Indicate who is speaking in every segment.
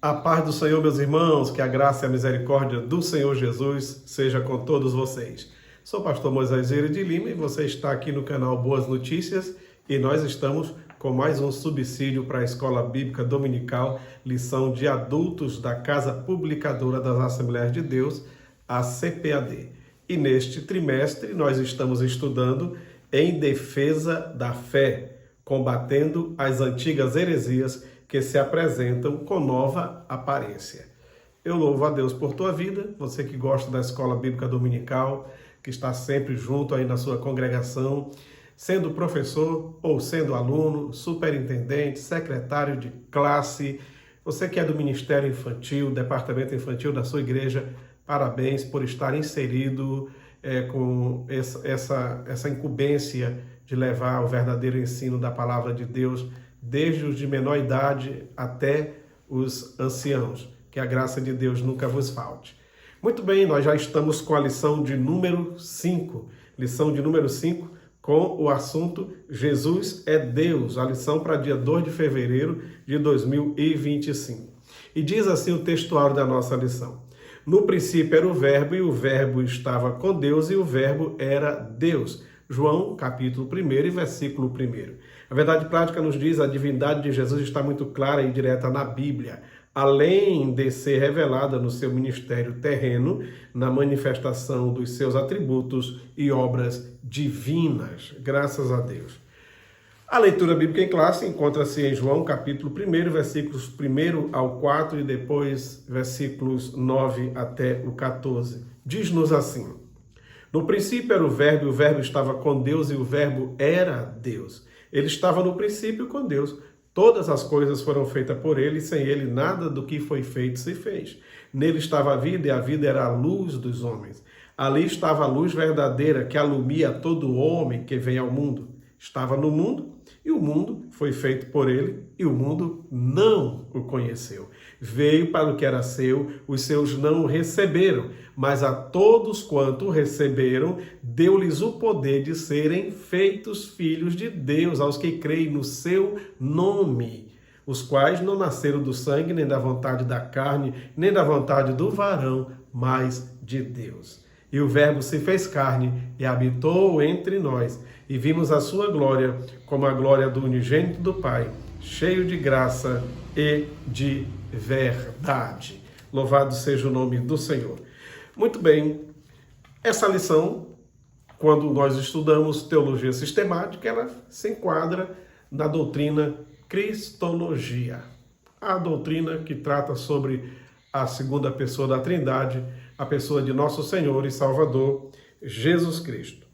Speaker 1: A paz do Senhor, meus irmãos, que a graça e a misericórdia do Senhor Jesus seja com todos vocês. Sou o pastor Moisés Vieira de Lima e você está aqui no canal Boas Notícias e nós estamos com mais um subsídio para a Escola Bíblica Dominical, lição de adultos da Casa Publicadora das Assembleias de Deus, a CPAD. E neste trimestre nós estamos estudando em defesa da fé, combatendo as antigas heresias que se apresentam com nova aparência. Eu louvo a Deus por tua vida, você que gosta da Escola Bíblica Dominical, que está sempre junto aí na sua congregação, sendo professor ou sendo aluno, superintendente, secretário de classe, você que é do Ministério Infantil, Departamento Infantil da sua igreja, parabéns por estar inserido com essa incumbência de levar o verdadeiro ensino da Palavra de Deus desde os de menor idade até os anciãos. Que a graça de Deus nunca vos falte. Muito bem, nós já estamos com a lição de número 5. Lição de número 5 com o assunto Jesus é Deus. A lição para dia 2 de fevereiro de 2025. E diz assim o textuário da nossa lição. No princípio era o verbo e o verbo estava com Deus e o verbo era Deus. João, capítulo 1 e versículo 1. A verdade prática nos diz que a divindade de Jesus está muito clara e direta na Bíblia, além de ser revelada no seu ministério terreno, na manifestação dos seus atributos e obras divinas. Graças a Deus. A leitura bíblica em classe encontra-se em João, capítulo 1, versículos 1 ao 4 e depois versículos 9 até o 14. Diz-nos assim: no princípio era o verbo e o verbo estava com Deus e o verbo era Deus. Ele estava no princípio com Deus. Todas as coisas foram feitas por ele e sem ele nada do que foi feito se fez. Nele estava a vida e a vida era a luz dos homens. Ali estava a luz verdadeira que alumia todo homem que vem ao mundo. Estava no mundo e o mundo foi feito por ele e o mundo não o conheceu. Veio para o que era seu, os seus não o receberam, mas a todos quanto o receberam, deu-lhes o poder de serem feitos filhos de Deus, aos que creem no seu nome, os quais não nasceram do sangue, nem da vontade da carne, nem da vontade do varão, mas de Deus. E o Verbo se fez carne e habitou entre nós, e vimos a sua glória, como a glória do unigênito do Pai, cheio de graça e de verdade. Louvado seja o nome do Senhor. Muito bem, essa lição, quando nós estudamos teologia sistemática, ela se enquadra na doutrina cristologia. A doutrina que trata sobre a segunda pessoa da Trindade, a pessoa de nosso Senhor e Salvador, Jesus Cristo.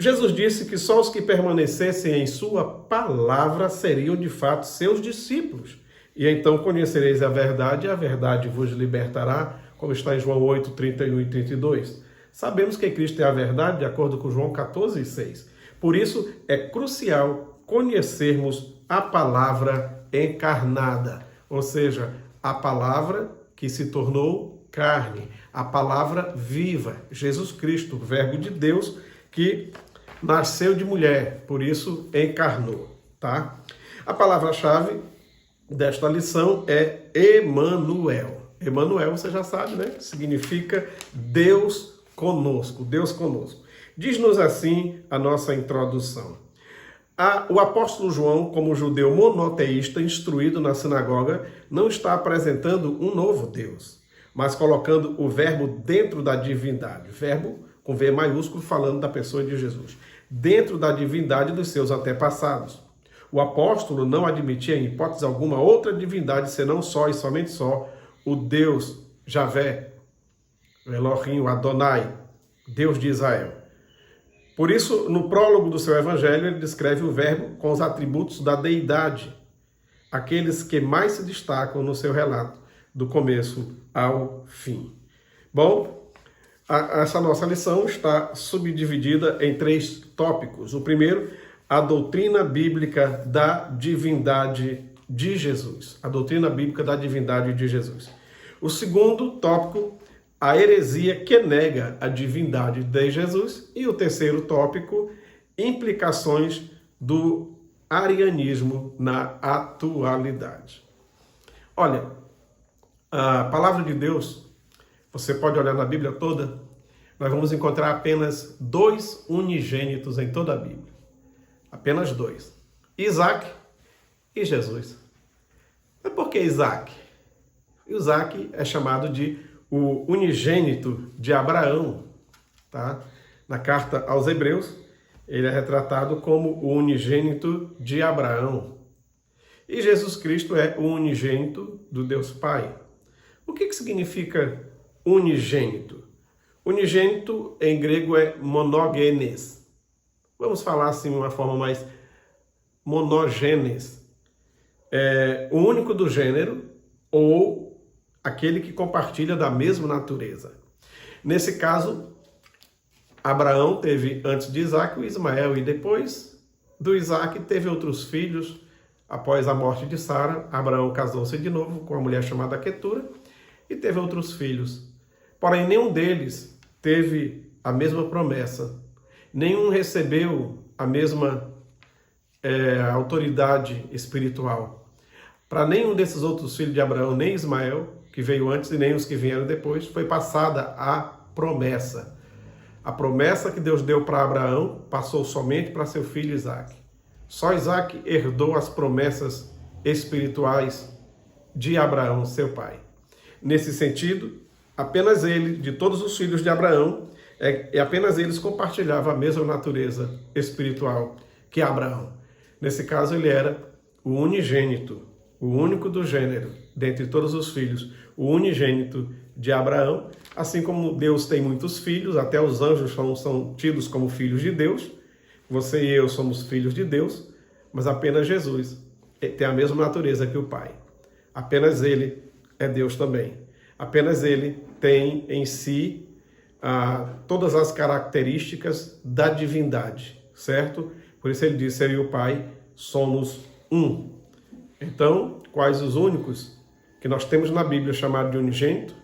Speaker 1: Jesus disse que só os que permanecessem em sua palavra seriam de fato seus discípulos. E então conhecereis a verdade vos libertará, como está em João 8, 31 e 32. Sabemos que Cristo é a verdade, de acordo com João 14, 6. Por isso, é crucial conhecermos a palavra encarnada, ou seja, a palavra que se tornou carne, a palavra viva, Jesus Cristo, o Verbo de Deus, que nasceu de mulher, por isso encarnou, tá? A palavra-chave desta lição é Emanuel. Emanuel, você já sabe, né? Significa Deus conosco, Deus conosco. Diz-nos assim a nossa introdução. O apóstolo João, como judeu monoteísta instruído na sinagoga, não está apresentando um novo Deus, mas colocando o verbo dentro da divindade. Verbo com V maiúsculo, falando da pessoa de Jesus, dentro da divindade dos seus antepassados. O apóstolo não admitia em hipótese alguma outra divindade, senão só e somente só o Deus Javé, o Elohim, o Adonai, Deus de Israel. Por isso, no prólogo do seu evangelho, ele descreve o verbo com os atributos da deidade, aqueles que mais se destacam no seu relato, do começo ao fim. Bom, essa nossa lição está subdividida em 3 tópicos. O primeiro, a doutrina bíblica da divindade de Jesus. A doutrina bíblica da divindade de Jesus. O segundo tópico, a heresia que nega a divindade de Jesus. E o terceiro tópico, implicações do arianismo na atualidade. Olha, A palavra de Deus, você pode olhar na Bíblia toda, nós vamos encontrar apenas 2 unigênitos em toda a Bíblia. Apenas 2. Isaac e Jesus. Mas por que Isaac? Isaac é chamado de o unigênito de Abraão, tá? Na carta aos Hebreus, ele é retratado como o unigênito de Abraão. E Jesus Cristo é o unigênito do Deus Pai. O que significa unigênito? Unigênito em grego é monogenes. Vamos falar assim de uma forma mais monogenes. É o único do gênero ou aquele que compartilha da mesma natureza. Nesse caso, Abraão teve antes de Isaac o Ismael e depois do Isaac teve outros filhos. Após a morte de Sara, Abraão casou-se de novo com uma mulher chamada Quetura e teve outros filhos. Porém, nenhum deles teve a mesma promessa. Nenhum recebeu a mesma autoridade espiritual. Para nenhum desses outros filhos de Abraão, nem Ismael, que veio antes, e nem os que vieram depois, foi passada a promessa. A promessa que Deus deu para Abraão passou somente para seu filho Isaac. Só Isaac herdou as promessas espirituais de Abraão, seu pai. Nesse sentido, apenas ele, de todos os filhos de Abraão, apenas eles compartilhavam a mesma natureza espiritual que Abraão. Nesse caso, ele era o unigênito, o único do gênero, dentre todos os filhos, o unigênito de Abraão. Assim como Deus tem muitos filhos, até os anjos são tidos como filhos de Deus, você e eu somos filhos de Deus, mas apenas Jesus tem a mesma natureza que o Pai. Apenas ele é Deus também. Apenas ele tem em si todas as características da divindade, certo? Por isso ele disse, eu e o Pai somos um. Então, quais os únicos que nós temos na Bíblia chamado de unigênito?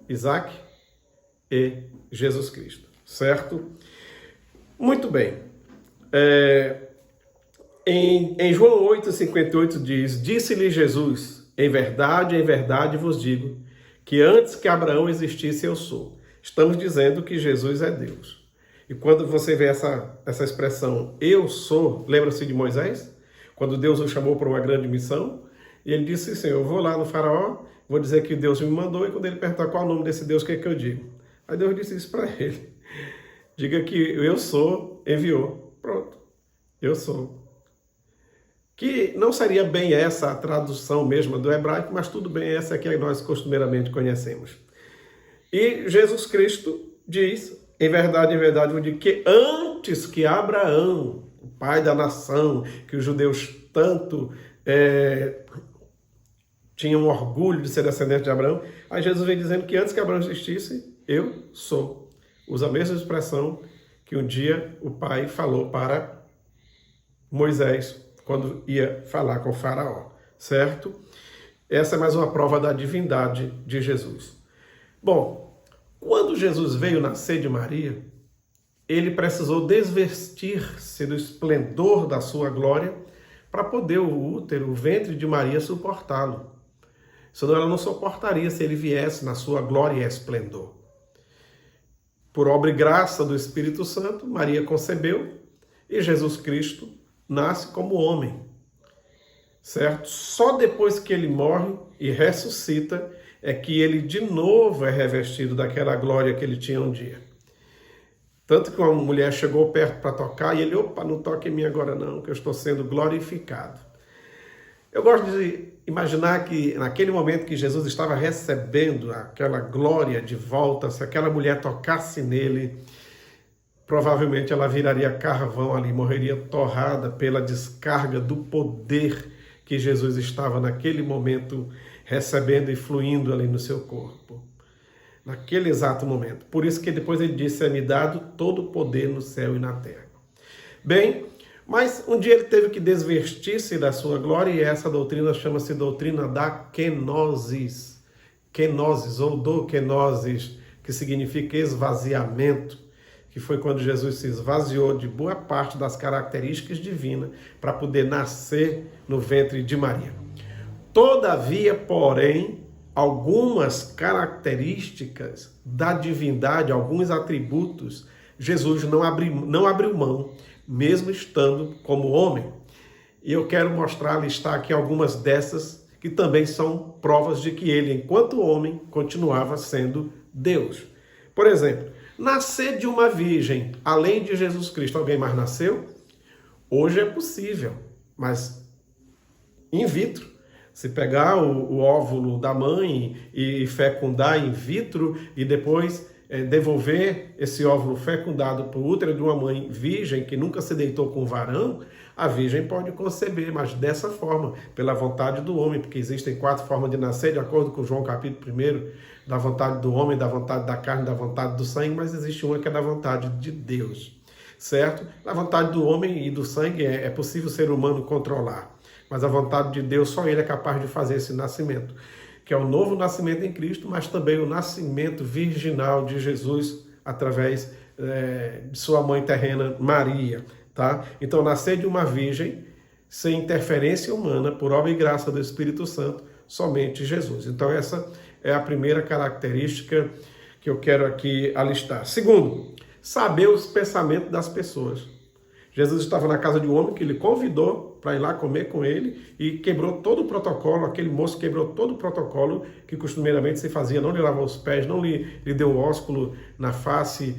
Speaker 1: Isaac e Jesus Cristo, certo? Muito bem. Em João 8,58 diz, disse-lhe Jesus, em verdade vos digo, que antes que Abraão existisse eu sou. Estamos dizendo que Jesus é Deus. E quando você vê essa expressão, eu sou, lembra-se de Moisés? Quando Deus o chamou para uma grande missão, e ele disse, Senhor, eu vou lá no faraó, vou dizer que Deus me mandou, e quando ele perguntar qual é o nome desse Deus, o que é que eu digo? Aí Deus disse isso para ele. Diga que eu sou, enviou. Pronto, eu sou. Que não seria bem essa a tradução mesmo do hebraico, mas tudo bem, essa é que nós costumeiramente conhecemos. E Jesus Cristo diz, em verdade, vou dizer que antes que Abraão, o pai da nação, que os judeus tanto tinham orgulho de ser descendente de Abraão, aí Jesus vem dizendo que antes que Abraão existisse, eu sou. Usa a mesma expressão que um dia o pai falou para Moisés, quando ia falar com o faraó, certo? Essa é mais uma prova da divindade de Jesus. Bom, quando Jesus veio nascer de Maria, ele precisou desvestir-se do esplendor da sua glória para poder o útero, o ventre de Maria suportá-lo. Senão ela não suportaria se ele viesse na sua glória e esplendor. Por obra e graça do Espírito Santo, Maria concebeu e Jesus Cristo nasce como homem, certo? Só depois que ele morre e ressuscita é que ele de novo é revestido daquela glória que ele tinha um dia. Tanto que uma mulher chegou perto para tocar e ele, opa, não toque em mim agora não, que eu estou sendo glorificado. Eu gosto de imaginar que naquele momento que Jesus estava recebendo aquela glória de volta, se aquela mulher tocasse nele, provavelmente ela viraria carvão ali, morreria torrada pela descarga do poder que Jesus estava naquele momento recebendo e fluindo ali no seu corpo. Naquele exato momento. Por isso que depois ele disse, é-me dado todo o poder no céu e na terra. Bem, mas um dia ele teve que desvestir-se da sua glória e essa doutrina chama-se doutrina da kenosis. Kenosis ou do kenosis, que significa esvaziamento, que foi quando Jesus se esvaziou de boa parte das características divinas para poder nascer no ventre de Maria. Todavia, porém, algumas características da divindade, alguns atributos, Jesus não abriu mão, mesmo estando como homem. E eu quero mostrar, listar aqui algumas dessas que também são provas de que ele, enquanto homem, continuava sendo Deus. Por exemplo, nascer de uma virgem, além de Jesus Cristo, alguém mais nasceu? Hoje é possível, mas in vitro. Se pegar o óvulo da mãe e fecundar in vitro e depois devolver esse óvulo fecundado para o útero de uma mãe virgem que nunca se deitou com um varão, a virgem pode conceber, mas dessa forma, pela vontade do homem, porque existem 4 formas de nascer, de acordo com João capítulo 1, da vontade do homem, da vontade da carne, da vontade do sangue, mas existe uma que é da vontade de Deus, certo? Na vontade do homem e do sangue é possível o ser humano controlar, mas a vontade de Deus, só Ele é capaz de fazer esse nascimento, que é o novo nascimento em Cristo, mas também o nascimento virginal de Jesus através de sua mãe terrena, Maria. Tá? Então, nascer de uma virgem, sem interferência humana, por obra e graça do Espírito Santo, somente Jesus. Então, essa é a primeira característica que eu quero aqui alistar. Segundo, saber os pensamentos das pessoas. Jesus estava na casa de um homem que ele convidou para ir lá comer com ele e quebrou todo o protocolo, aquele moço quebrou todo o protocolo que costumeiramente se fazia, não lhe lavou os pés, não lhe deu um ósculo na face,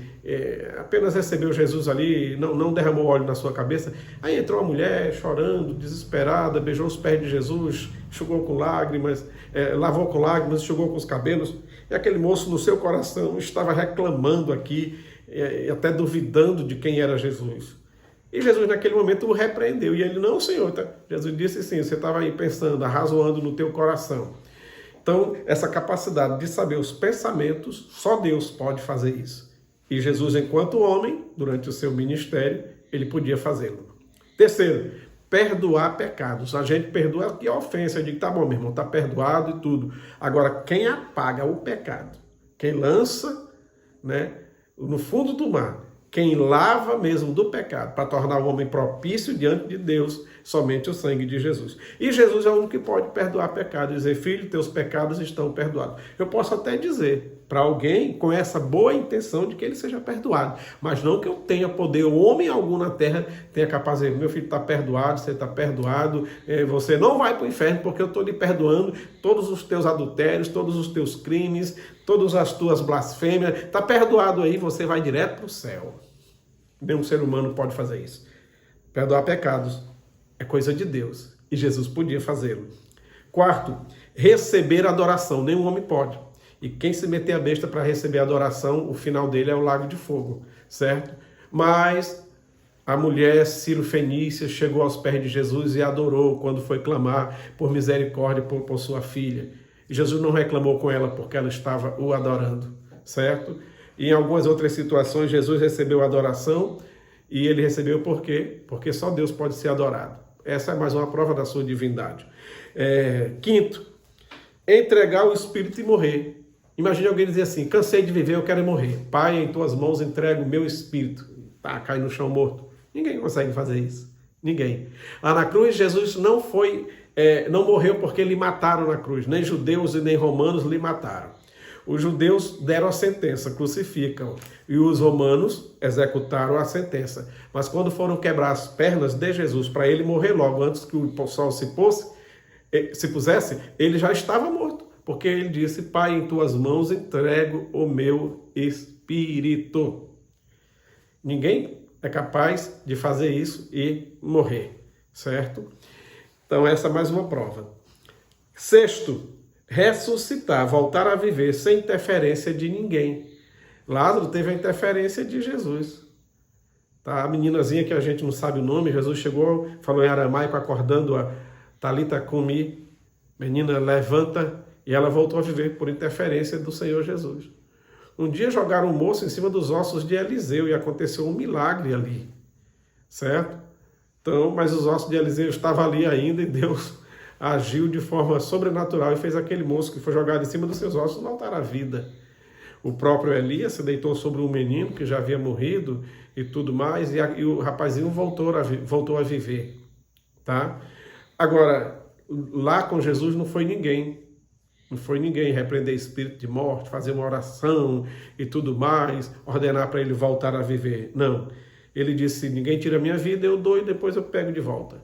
Speaker 1: apenas recebeu Jesus ali, não derramou óleo na sua cabeça. Aí entrou a mulher chorando, desesperada, beijou os pés de Jesus, enxugou com lágrimas, lavou com lágrimas, enxugou com os cabelos, e aquele moço no seu coração estava reclamando aqui, até duvidando de quem era Jesus. E Jesus naquele momento o repreendeu. E ele, não, Senhor. Jesus disse sim, você estava aí pensando, arrazoando no teu coração. Então, essa capacidade de saber os pensamentos, só Deus pode fazer isso. E Jesus, enquanto homem, durante o seu ministério, ele podia fazê-lo. Terceiro, perdoar pecados. A gente perdoa aqui a ofensa. Eu digo, tá bom, meu irmão, tá perdoado e tudo. Agora, quem apaga o pecado, quem lança, no fundo do mar, quem lava mesmo do pecado para tornar o homem propício diante de Deus, somente o sangue de Jesus. E Jesus é o único que pode perdoar pecados, dizer, filho, teus pecados estão perdoados. Eu posso até dizer para alguém com essa boa intenção de que ele seja perdoado, mas não que eu tenha poder, homem algum na terra tenha capacidade, meu filho está perdoado, você está perdoado, você não vai para o inferno porque eu estou lhe perdoando todos os teus adultérios, todos os teus crimes, todas as tuas blasfêmias, está perdoado aí, você vai direto para o céu. Nenhum ser humano pode fazer isso. Perdoar pecados é coisa de Deus e Jesus podia fazê-lo. Quarto, receber adoração. Nenhum homem pode. E quem se meter a besta para receber adoração, o final dele é o lago de fogo, certo? Mas a mulher Ciro-Fenícia chegou aos pés de Jesus e adorou quando foi clamar por misericórdia por sua filha. E Jesus não reclamou com ela porque ela estava o adorando, certo? E em algumas outras situações, Jesus recebeu adoração e ele recebeu por quê? Porque só Deus pode ser adorado. Essa é mais uma prova da sua divindade. Quinto, entregar o espírito e morrer. Imagine alguém dizer assim, cansei de viver, eu quero morrer. Pai, em tuas mãos entrego o meu espírito. Tá, cai no chão morto. Ninguém consegue fazer isso. Ninguém. Lá na cruz, Jesus não morreu porque lhe mataram na cruz. Nem judeus e nem romanos lhe mataram. Os judeus deram a sentença, crucificam, e os romanos executaram a sentença. Mas quando foram quebrar as pernas de Jesus para ele morrer logo, antes que o sol se pusesse, ele já estava morto. Porque ele disse, Pai, em tuas mãos entrego o meu espírito. Ninguém é capaz de fazer isso e morrer, certo? Então essa é mais uma prova. Sexto, ressuscitar, voltar a viver sem interferência de ninguém. Lázaro teve a interferência de Jesus. Tá? A meninazinha que a gente não sabe o nome, Jesus chegou, falou em aramaico, acordando a Talita Cumi, menina, levanta, e ela voltou a viver por interferência do Senhor Jesus. Um dia jogaram um moço em cima dos ossos de Eliseu e aconteceu um milagre ali, certo? Então, mas os ossos de Eliseu estavam ali ainda e Deus agiu de forma sobrenatural e fez aquele moço que foi jogado em cima dos seus ossos voltar à vida. O próprio Elias se deitou sobre um menino que já havia morrido e tudo mais, e o rapazinho voltou a viver. Tá? Agora, lá com Jesus não foi ninguém Não foi ninguém repreender espírito de morte, fazer uma oração e tudo mais, ordenar para ele voltar a viver. Não. Ele disse, ninguém tira a minha vida, eu dou e depois eu pego de volta.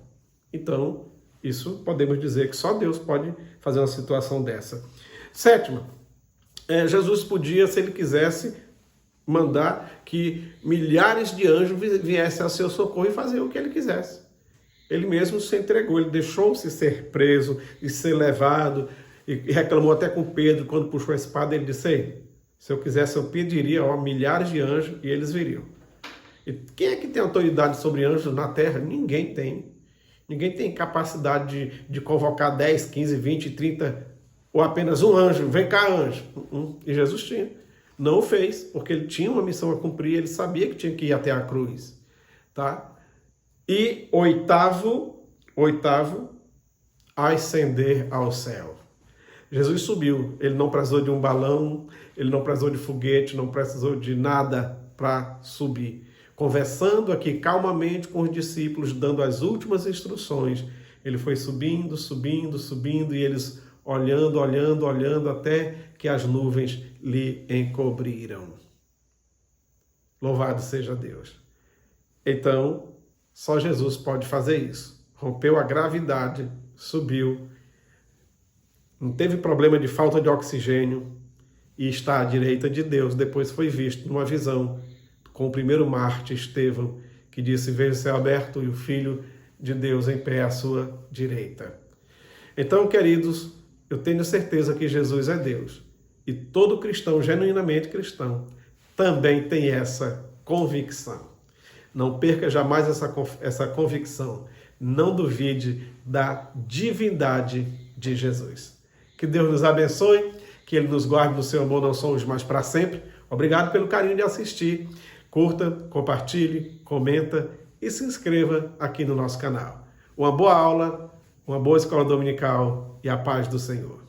Speaker 1: Então, isso podemos dizer que só Deus pode fazer uma situação dessa. Sétima, Jesus podia, se ele quisesse, mandar que milhares de anjos viessem ao seu socorro e fazer o que ele quisesse. Ele mesmo se entregou, ele deixou-se ser preso e ser levado, e reclamou até com Pedro, quando puxou a espada, ele disse, ei, se eu quisesse eu pediria milhares de anjos e eles viriam. E quem é que tem autoridade sobre anjos na terra? Ninguém tem. Ninguém tem capacidade de convocar 10, 15, 20, 30, ou apenas um anjo. Vem cá, anjo. E Jesus tinha. Não o fez, porque ele tinha uma missão a cumprir, ele sabia que tinha que ir até a cruz. Tá? E oitavo, ascender ao céu. Jesus subiu, ele não precisou de um balão, ele não precisou de foguete, não precisou de nada para subir. Conversando aqui calmamente com os discípulos, dando as últimas instruções, ele foi subindo, subindo, subindo, e eles olhando, olhando, olhando, até que as nuvens lhe encobriram. Louvado seja Deus. Então, só Jesus pode fazer isso. Rompeu a gravidade, subiu, não teve problema de falta de oxigênio e está à direita de Deus. Depois foi visto numa visão com o primeiro mártir, Estevão, que disse, veja o céu aberto e o Filho de Deus em pé à sua direita. Então, queridos, eu tenho certeza que Jesus é Deus. E todo cristão, genuinamente cristão, também tem essa convicção. Não perca jamais essa convicção. Não duvide da divindade de Jesus. Que Deus nos abençoe, que Ele nos guarde no seu amor, não só hoje, mas para sempre. Obrigado pelo carinho de assistir. Curta, compartilhe, comenta e se inscreva aqui no nosso canal. Uma boa aula, uma boa escola dominical e a paz do Senhor.